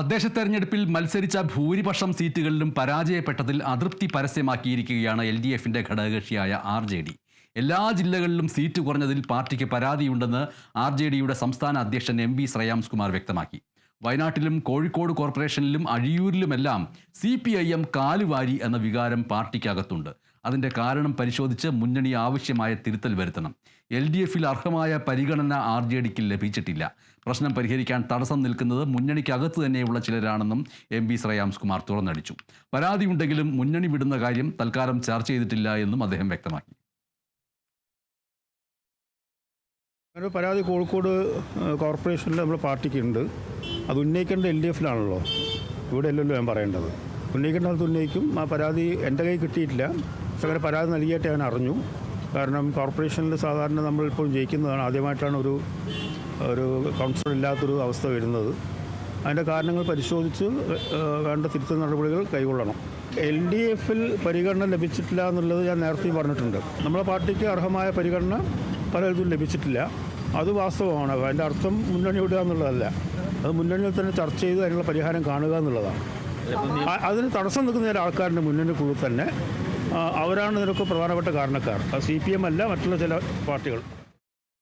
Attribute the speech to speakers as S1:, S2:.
S1: തദ്ദേശ തെരഞ്ഞെടുപ്പിൽ മത്സരിച്ച ഭൂരിപക്ഷം സീറ്റുകളിലും പരാജയപ്പെട്ടതിൽ അതൃപ്തി പരസ്യമാക്കിയിരിക്കുകയാണ് LDFിന്റെ ഘടകകക്ഷിയായ RJD. എല്ലാ ജില്ലകളിലും സീറ്റ് കുറഞ്ഞതിൽ പാർട്ടിക്ക് പരാതിയുണ്ടെന്ന് RJDയുടെ സംസ്ഥാന അധ്യക്ഷൻ MV ശ്രേയാംസ് കുമാർ വ്യക്തമാക്കി. വയനാട്ടിലും കോഴിക്കോട് കോർപ്പറേഷനിലും അഴിയൂരിലുമെല്ലാം CPIM കാലുവാരി എന്ന വികാരം പാർട്ടിക്കകത്തുണ്ട്. അതിൻ്റെ കാരണം പരിശോധിച്ച് മുന്നണി ആവശ്യമായ തിരുത്തൽ വരുത്തണം. LDFിൽ അർഹമായ പരിഗണന RJDക്ക് ലഭിച്ചിട്ടില്ല. പ്രശ്നം പരിഹരിക്കാൻ തടസ്സം നിൽക്കുന്നത് മുന്നണിക്കകത്ത് തന്നെയുള്ള ചിലരാണെന്നും MV ശ്രേയാംസ് കുമാർ തുറന്നടിച്ചു. പരാതിയുണ്ടെങ്കിലും മുന്നണി വിടുന്ന കാര്യം തൽക്കാലം ചർച്ച ചെയ്തിട്ടില്ല എന്നും അദ്ദേഹം വ്യക്തമാക്കി.
S2: ഒരു പരാതി കോഴിക്കോട് കോർപ്പറേഷനിൽ നമ്മുടെ പാർട്ടിക്കുണ്ട്. അത് ഉന്നയിക്കേണ്ട LDFിലാണല്ലോ, ഇവിടെ അല്ലല്ലോ ഞാൻ പറയേണ്ടത്. ഉന്നയിക്കേണ്ടത് ഉന്നയിക്കും. ആ പരാതി എൻ്റെ കയ്യിൽ കിട്ടിയിട്ടില്ല. പക്ഷേ അങ്ങനെ പരാതി നൽകിയിട്ട് ഞാൻ അറിഞ്ഞു. കാരണം കോർപ്പറേഷനിൽ സാധാരണ നമ്മളിപ്പോൾ ജയിക്കുന്നതാണ്, ആദ്യമായിട്ടാണ് ഒരു കൗൺസിലർ ഇല്ലാത്തൊരു അവസ്ഥ വരുന്നത്. അതിൻ്റെ കാരണങ്ങൾ പരിശോധിച്ച് വേണ്ട തിരുത്തൽ നടപടികൾ കൈക്കൊള്ളണം. LDFിൽ പരിഗണന ലഭിച്ചിട്ടില്ല എന്നുള്ളത് ഞാൻ നേരത്തെ പറഞ്ഞിട്ടുണ്ട്. നമ്മളെ പാർട്ടിക്ക് അർഹമായ പരിഗണന പലയിടത്തും ലഭിച്ചിട്ടില്ല. അത് വാസ്തവമാണ്. അതിൻ്റെ അർത്ഥം മുന്നണി വിടുക എന്നുള്ളതല്ല. അത് മുന്നണിയിൽ തന്നെ ചർച്ച ചെയ്ത് അതിനുള്ള പരിഹാരം കാണുക എന്നുള്ളതാണ്. അതിന് തടസ്സം നിൽക്കുന്ന ചില ആൾക്കാരുടെ മുന്നണിക്കുള്ളിൽ തന്നെ അവരാണ് ഇതിനൊക്കെ പ്രധാനപ്പെട്ട കാരണക്കാർ. അത് CPM അല്ല, മറ്റുള്ള ചില പാർട്ടികൾ.